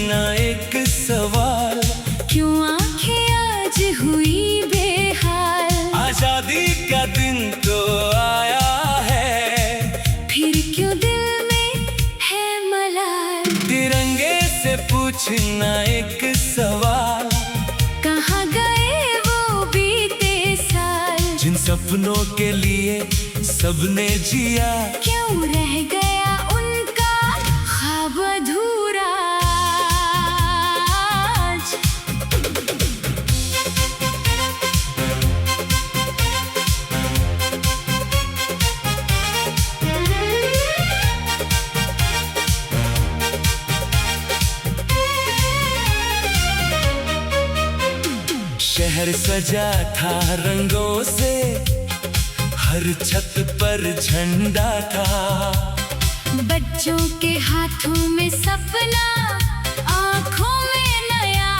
पूछना एक सवाल, क्यों आंखें आज हुई बेहाल। आजादी का दिन तो आया है, फिर क्यों दिल में है मलाल। तिरंगे से पूछना एक सवाल, कहाँ गए वो बीते साल। जिन सपनों के लिए सबने जिया, क्यों रह गया उनका ख्वाब अधूरा आज। शहर सजा था रंगों से, हर छत पर झंडा था। बच्चों के हाथों में सपना, आँखों में नया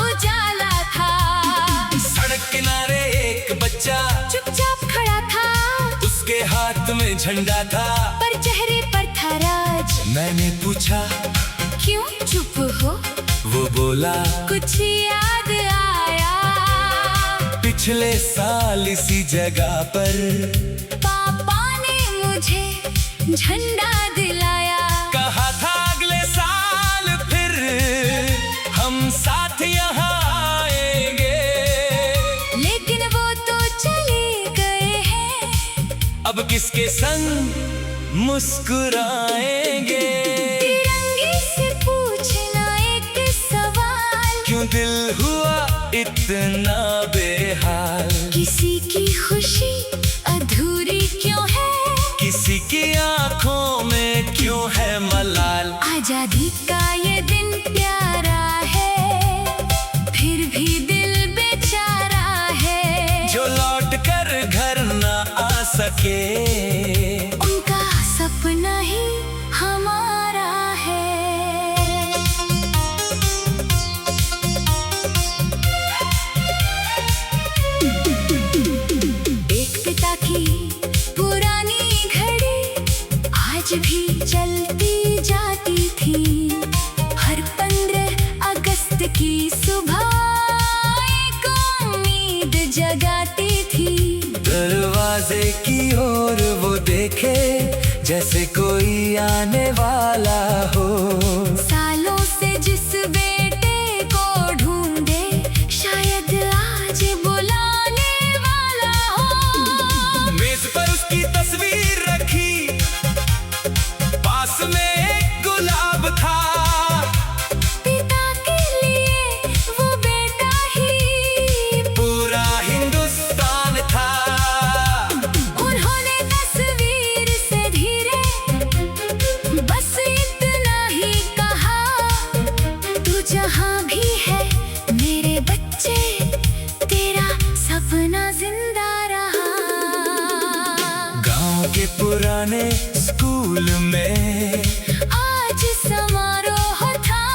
उजाला था। सड़क किनारे एक बच्चा चुपचाप खड़ा था, उसके हाथ में झंडा था, पर चेहरे पर था राज। मैंने पूछा क्यों चुप हो, वो बोला कुछ याद आया। पिछले साल इसी जगह पर पापा ने मुझे झंडा दिलाया। कहा था अगले साल फिर हम साथ यहाँ आएंगे, लेकिन वो तो चले गए हैं, अब किसके संग मुस्कुराएंगे। तिरंगे से पूछना एक सवाल, क्यों दिल हुआ इतना बेहाल। किसी की खुशी अधूरी क्यों है, किसी की आंखों में क्यों है मलाल। आजादी का ये दिन प्यारा है, फिर भी दिल बेचारा है। जो लौट कर घर ना आ सके, उनका सपना ही हमारा है। एक पिता की पुरानी घड़ी आज भी चलती जाती थी। हर 15 अगस्त की सुबह एक उम्मीद जगाती थी। दरवाजे की ओर वो देखे जैसे कोई आने वाला हो। सालों से जिस बेटे को ढूंढे, शायद आज बुलाने वाला हो। मेज पर उसकी तस्वीर रखी, पास में एक गुलाब था। पिता के लिए वो बेटा ही पूरा हिंदुस्तान था। उन्होंने तस्वीर से धीरे बस इतना ही कहा, तू जहाँ भी है मेरे बच्चे, तेरा सपना जिंदा रहा। गांव के पुराने स्कूल में आज समारोह था,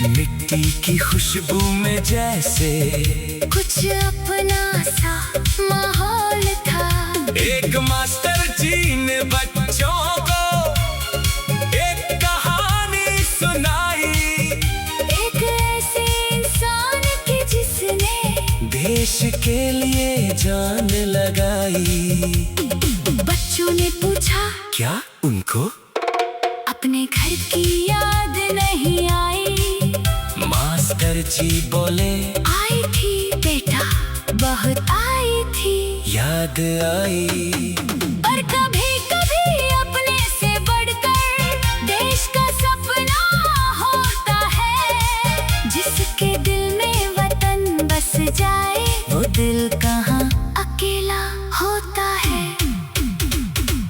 मिट्टी की खुशबू में जैसे कुछ अपना सा माहौल था। एक मास्टर जी ने बच्चों को एक कहानी सुनाई। एक ऐसे इंसान की जिसने देश के लिए जान लगाई। बच्चों ने पूछा क्या उनको अपने घर की याद नहीं आई। मास्टर जी बोले आई थी बेटा, बहुत आई थी। याद आई। पर कभी कभी अपने से बढ़कर देश का सपना होता है। जिसके दिल में वतन बस जाए, वो दिल कहाँ अकेला होता है।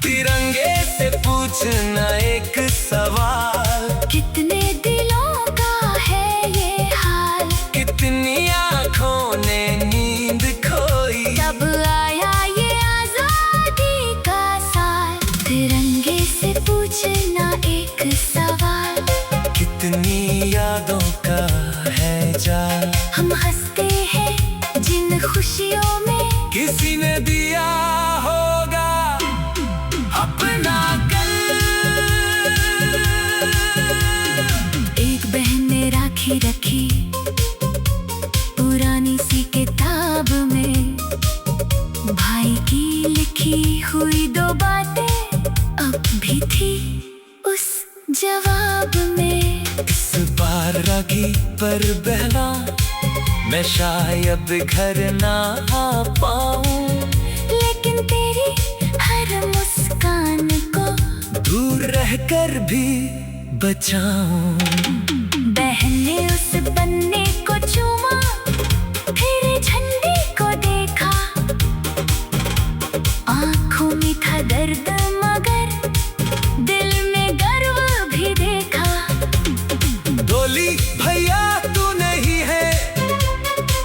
तिरंगे से पूछना एक सवाल, कितने दिलों का है ये हाल। कितनी आँखों ने नींद खोई। तब आया ये आजादी का साल। तिरंगे से पूछना एक सवाल, कितनी यादों का है जाल। हम हंसते हैं जिन खुशियों में किसी ने दिया होगा अपना कल। भाई की लिखी हुई दो बातें अब भी थी उस जवाब में। इस बार रागी पर बहना मैं शायद घर ना आ पाऊं, लेकिन तेरी हर मुस्कान को दूर रहकर भी बचाऊं। बहन ने उस पन्ने को चूमा, फिर झंडे को देखा। आंखों में था दर्द मगर दिल में गर्व भी देखा। डोली भैया तू नहीं है,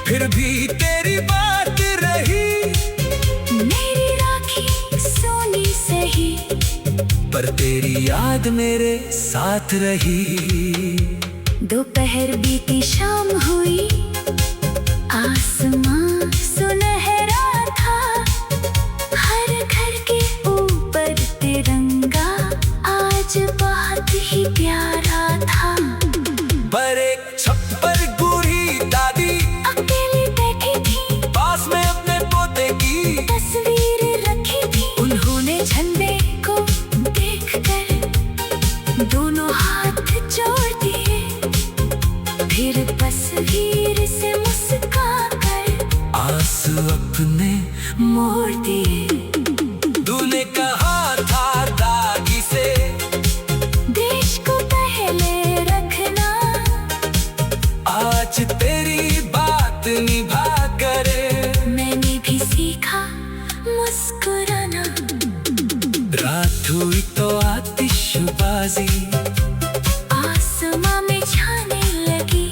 फिर भी तेरी बात रही। मेरी राखी सोनी सही, पर तेरी याद मेरे साथ रही। दोपहर बीती शाम हुई, आसमां सुनहरा था। हर घर के ऊपर तिरंगा आज बहुत ही प्यारा था। पर एक छप्पर बूढ़ी दादी अकेली बैठी थी, पास में अपने पोते की तस्वीर रखी थी। उन्होंने झंडे को देखकर दोनों हाथ जोड़ दिए, फिर तस्वीर से मुस्कुराकर आंसू अपने मोड़ दिए। तूने कहा था दादी से देश को पहले रखना, आज तेरी बात निभा करे। मैंने भी सीखा मुस्कुराना। रात हुई तो आतिशबाजी आसमां में छाने लगी,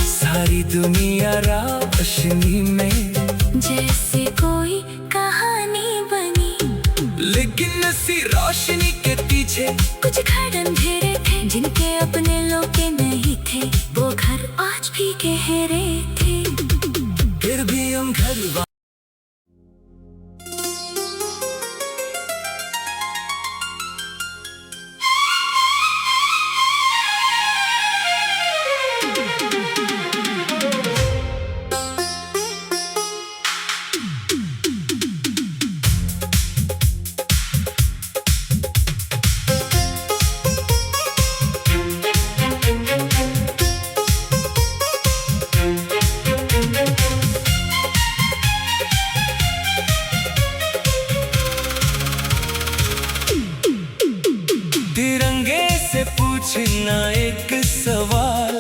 सारी दुनिया रोशनी में जैसे कोई कहानी बनी। लेकिन इसी रोशनी के पीछे कुछ घर अंधेरे थे, जिनके अपने लोग के नहीं थे। वो घर आज भी गहरे थे, फिर भी हम घर तिरंगे से पूछना एक सवाल,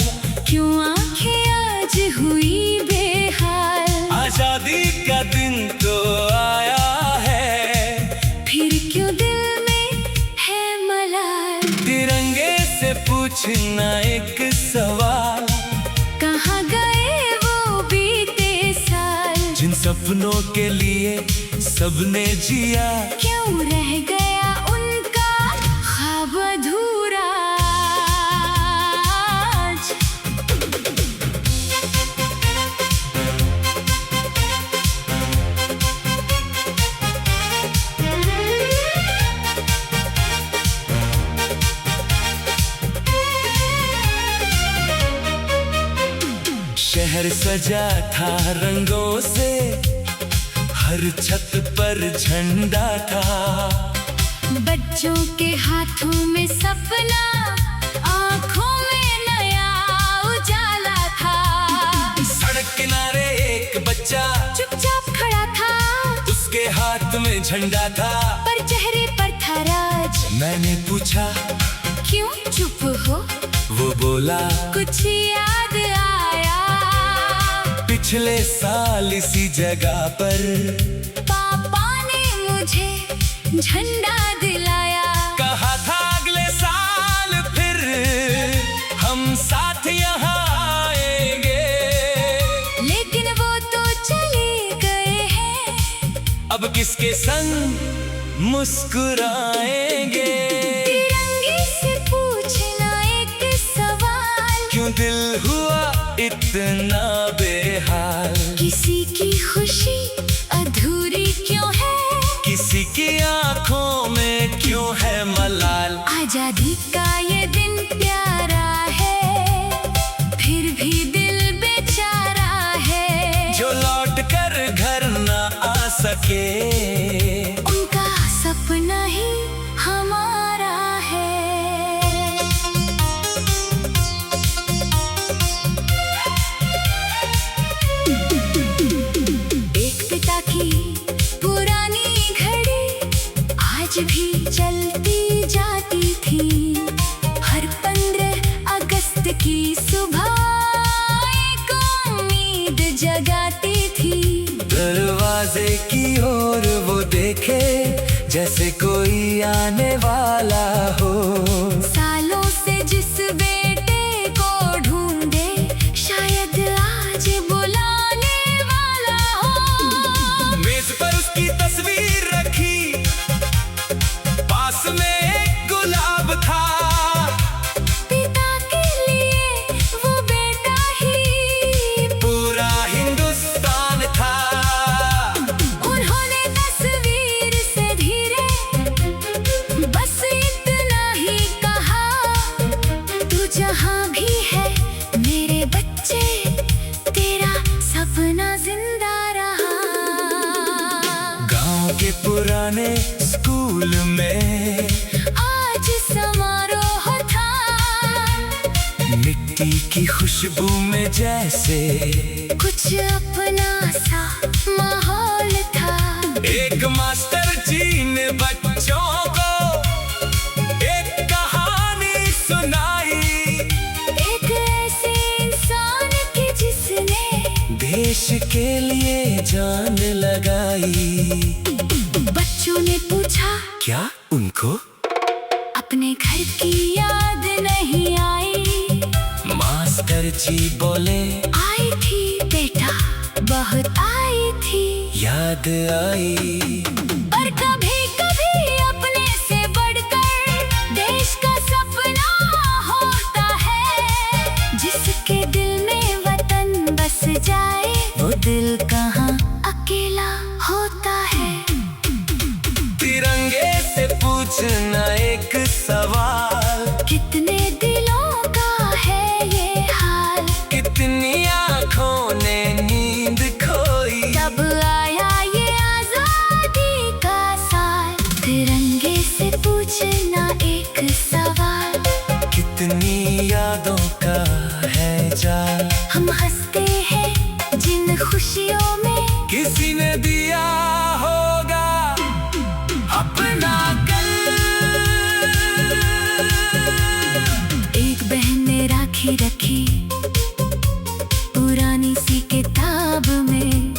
क्यों आंखें आज हुई बेहाल। आजादी का दिन तो आया है, फिर क्यों दिल में है मलाल। तिरंगे से पूछना एक सवाल, कहाँ गए वो बीते साल। जिन सपनों के लिए सबने जिया, क्यों रह गया उनका ख्वाब अधूरा आज। शहर सजा था रंगों से, हर छत पर झंडा था। बच्चों के हाथों में सपना, आंखों में नया उजाला था। सड़क किनारे एक बच्चा चुपचाप खड़ा था, उसके हाथ में झंडा था। पर चेहरे पर था राज। मैंने पूछा क्यों चुप हो, वो बोला कुछ याद आया। पिछले साल इसी जगह पर पापा ने मुझे झंडा दिलाया। कहा था अगले साल फिर हम साथ यहाँ आएंगे, लेकिन वो तो चले गए हैं। अब किसके संग मुस्कुराएंगे। तिरंगे से पूछना एक सवाल, क्यों दिल हुआ इतना बेहाल। किसी की खुशी अधूरी क्यों है, किसी की आंखों में क्यों है मलाल। आजादी का ये दिन प्यारा है, फिर भी दिल बेचारा है। जो लौट कर घर ना आ सके। उनका सपना ही हमारा है। एक पिता की पुरानी घड़ी आज भी चलती जाती थी। हर 15 अगस्त की सुबह एक उम्मीद जगाती थी। दरवाजे की ओर वो देखे जैसे कोई आने वाला हो। सालों से जिस बेटे को ढूंढे शायद आज बुलाने वाला हो। मेज पर उसकी तस्वीर रखी, पास में एक गुलाब था। पिता के लिए वो बेटा ही पूरा हिंदुस्तान था। उन्होंने तस्वीर से धीरे बस इतना ही कहा, तू जहां भी है मेरे बच्चे, तेरा सपना जिंदा रहा। गांव के पुराने स्कूल में आज समारोह था। मिट्टी की खुशबू में जैसे कुछ अपना सा माहौल था। एक मास्टर जी ने बच्चों को एक कहानी सुनाई। एक ऐसे इंसान की जिसने देश के लिए जान लगाई। बच्चों ने पूछा, क्या उनको अपने घर की याद नहीं आई? मास्टर जी बोले, आई थी बेटा, बहुत आई थी। याद आई। पर कभी कभी अपने से बढ़कर देश का सपना होता है। जिसके दिल में वतन बस जाए, वो दिल कहाँ अकेला होता है। तिरंगे से पूछना एक सवाल, कितने दिलों का है ये हाल। कितनी आँखों ने नींद खोई। तब आया ये आजादी का साल। तिरंगे से पूछना एक सवाल, कितनी यादों का है जाल। हम हंसते हैं जिन खुशियों में किसी ने दिया होगा अपना कल। एक बहन ने राखी रखी पुरानी सी किताब में।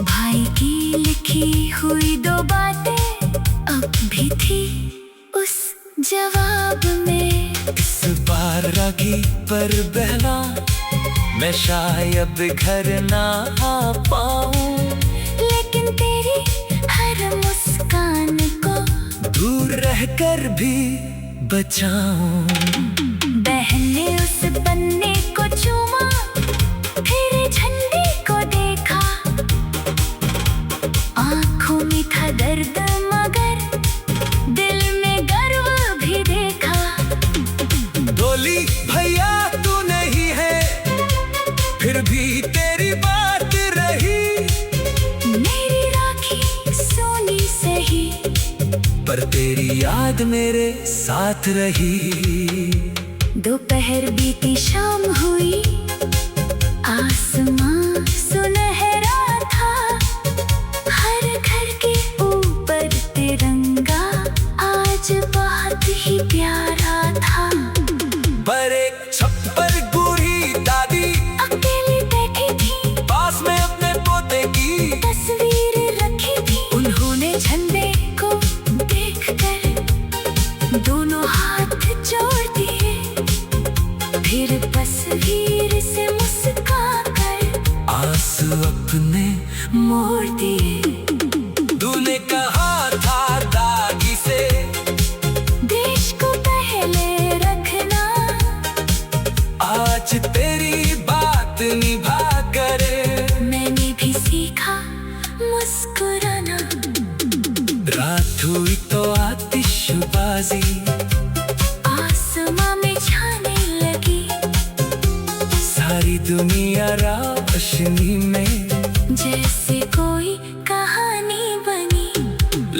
भाई की लिखी हुई 2 बातें अब भी थी उस जवाब में। इस बार राखी पर बहना मैं शायद घर ना आ पाऊं, लेकिन तेरी हर मुस्कान को दूर रहकर भी बचाऊं। बहन ने उस पन्ने को चूमा, फिर झंडे को देखा। आंखों में था दर्द मगर दिल में गर्व भी देखा। डोली भैया तू नहीं है, फिर भी तेरी बात रही। मेरी राखी सोनी सही, पर तेरी याद मेरे साथ रही। दोपहर बीती शाम हुई, आसमां सुनहरा था। हर घर के ऊपर तिरंगा आज बहुत ही प्यारा था। पर एक छप्पर बूढ़ी दादी अकेली बैठी थी, पास में अपने पोते की तस्वीर रखी थी। उन्होंने झंडे को देखकर दोनों हाथ जोड़ दिए, फिर तस्वीर से मुस्कुराकर आंसू अपने मोड़ दिए। तूने कहा था दादी से, देश को पहले रखना। आज तेरी बात निभा करे मैंने भी सीखा मुस्कुराना। रात हुई तो आतिशबाजी आसमां में छाने लगी। सारी दुनिया रोशनी में जैसे कोई का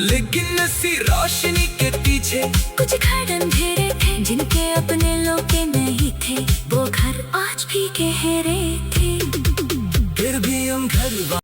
लेकिन सी रोशनी के पीछे कुछ घर अंधेरे थे जिनके अपने लोग के नहीं थे। वो घर आज भी गहरे थे, फिर भी हम घर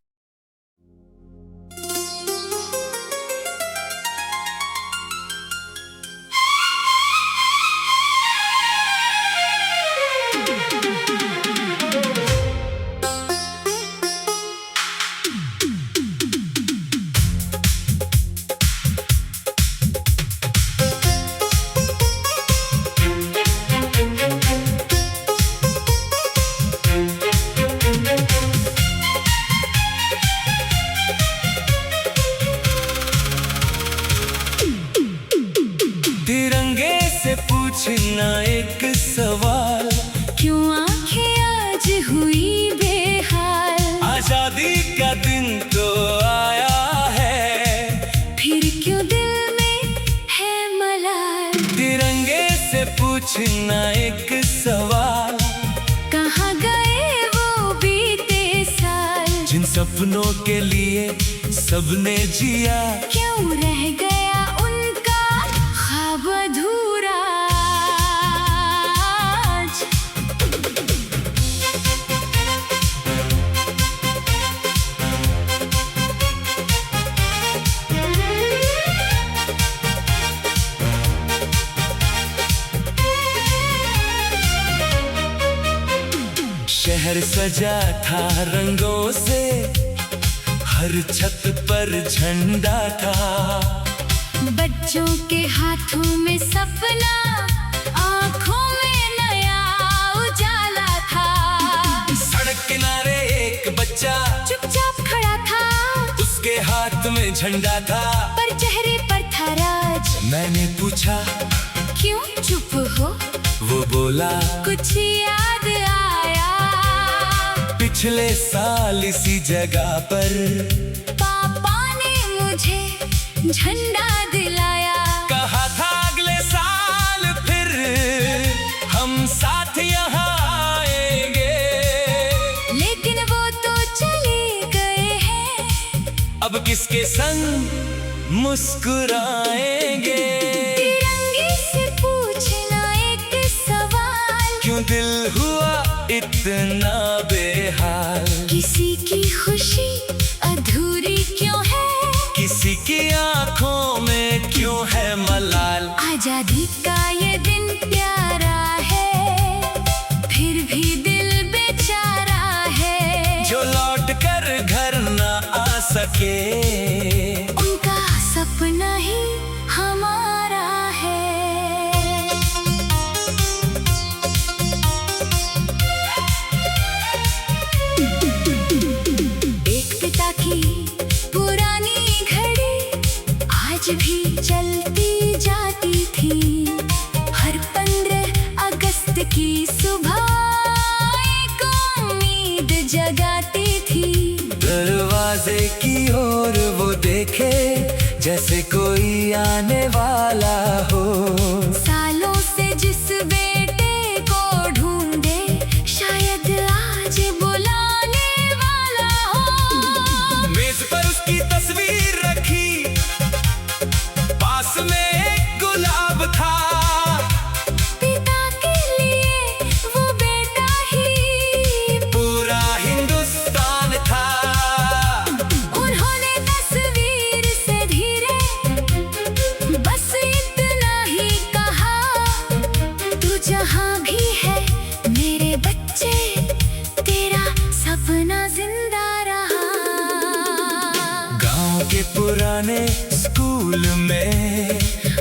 तिरंगे से पूछना एक सवाल, क्यों आंखें आज हुई बेहाल। आजादी का दिन तो आया है, फिर क्यों दिल में है मलाल। तिरंगे से पूछना एक सवाल, कहाँ गए वो बीते साल। जिन सपनों के लिए सबने जिया, क्यों रह गया उनका ख्वाब अधूरा आज। शहर सजा था रंगों से, हर छत पर झंडा था। बच्चों के हाथों में सपना, आँखों में नया उजाला था। सड़क किनारे एक बच्चा चुपचाप खड़ा था, उसके हाथ में झंडा था, पर चेहरे पर था राज। मैंने पूछा क्यों चुप हो, वो बोला कुछ याद आया। पिछले साल इसी जगह पर पापा ने मुझे झंडा दिलाया। कहा था अगले साल फिर हम साथ यहाँ आएंगे, लेकिन वो तो चले गए हैं, अब किसके संग मुस्कुराएंगे। तिरंगे से पूछना एक सवाल, क्यों दिल हुआ इतना बेहाल। किसी की खुशी अधूरी क्यों है, किसी की आंखों में क्यों है मलाल। आजादी का ये दिन प्यारा है, फिर भी दिल बेचारा है। जो लौट कर घर न आ सके, उनका सपना ही हमारा है। एक पिता की पुरानी घड़ी आज भी चलती जाती थी। हर 15 अगस्त की सुबह एक उम्मीद जगाती थी। दरवाजे की ओर वो देखे जैसे कोई आने वाला हो। सालों से जिस बेटे को ढूंढे, शायद आज बुलाने वाला हो। मेज पर उसकी तस्वीर रखी, पास में एक गुलाब था। पिता के लिए वो बेटा ही पूरा हिंदुस्तान था। उन्होंने तस्वीर से धीरे बस इतना ही कहा, तू जहाँ भी है मेरे बच्चे, तेरा सपना जिंदा रहा। गांव के पुराने स्कूल में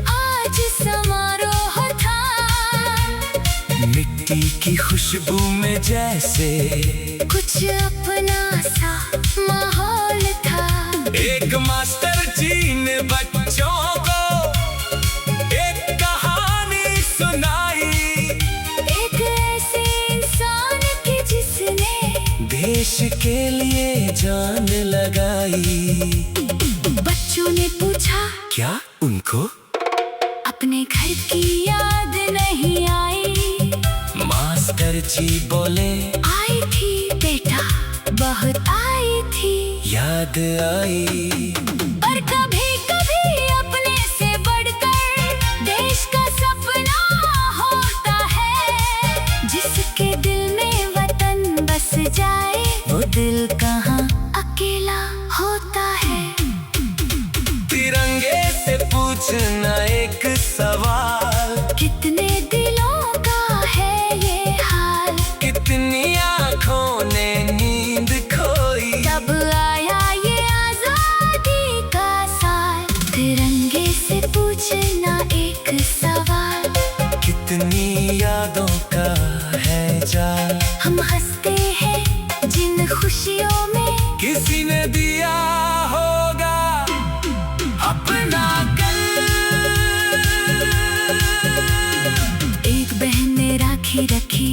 आज समारोह था, मिट्टी की खुशबू में जैसे कुछ अपना सा माहौल था। एक मास्टर जी ने बच्चों को एक कहानी सुनाई। एक ऐसे इंसान की जिसने देश के लिए जान लगाई। बच्चों ने पूछा क्या उनको अपने घर की याद नहीं आई। मास्टर जी बोले आई थी बेटा, बहुत आई थी। याद आई। पर कभी कभी पूछना एक सवाल, कितने दिलों का है ये हाल, कितनी आँखों ने नींद खोई, तब आया ये आजादी का साल। तिरंगे से पूछना एक सवाल, कितनी यादों का है जाल। हम हंसते हैं जिन खुशियों में किसी ने दिया होगा अपना कल। एक बहन ने राखी रखी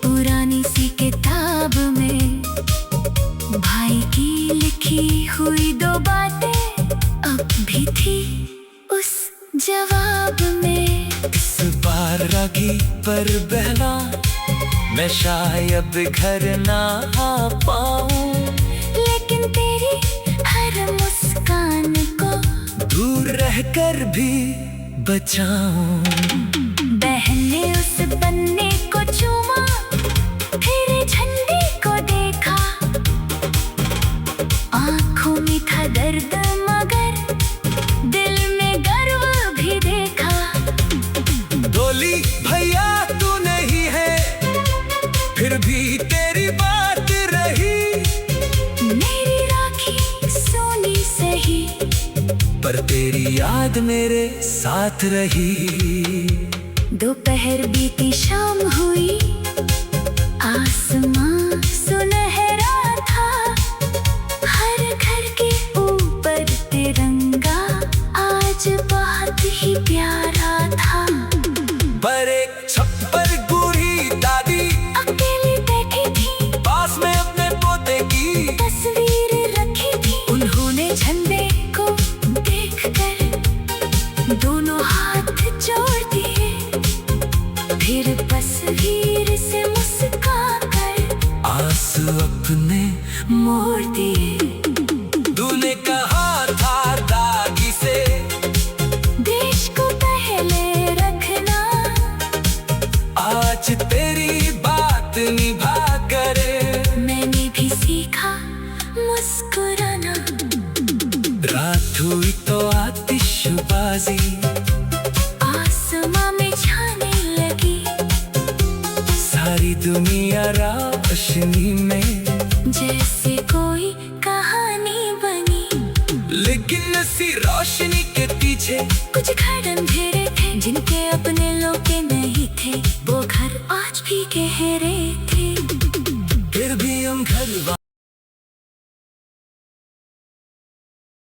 पुरानी सी किताब में, भाई की लिखी हुई दो बातें अब भी थी उस जवाब में। इस बार राखी पर बहना मैं शायद घर ना आ पाऊं, लेकिन तेरी हर मुस्कान को दूर रहकर भी बचाऊं। बहन ने उस पन्ने को चूमा, फिर झंडे को देखा, आंखों में था दर्द मगर दिल में गर्व भी देखा। डोली भैया तू नहीं है, फिर भी तेरी बात रही। मेरी राखी सोनी सही, पर तेरी याद मेरे साथ रही। दोपहर बीती शाम हुई, आसमां सुनहरा था, हर घर के ऊपर तिरंगा आज बहुत ही प्यारा था। पर एक छप्पर बूढ़ी दादी अकेली बैठी थी, पास में अपने पोते की तस्वीर रखी थी। उन्होंने झंडे को देखकर दोनों हाथ जोड़ दिए, फिर तस्वीर से मुस्कुराकर आंसू अपने मोड़ दिए। तूने कहा था दादी से देश को पहले रखना, आज तेरी बात निभा कर मैंने भी सीखा मुस्कुराना। रात हुई तो आतिशबाजी आसमां में छाने लगी, सारी दुनिया रोशनी में, जैसे कोई कहानी बनी। लेकिन इसी रोशनी के पीछे कुछ घर अंधेरे थे, जिनके अपने लोग के नहीं थे, वो घर आज भी गहरे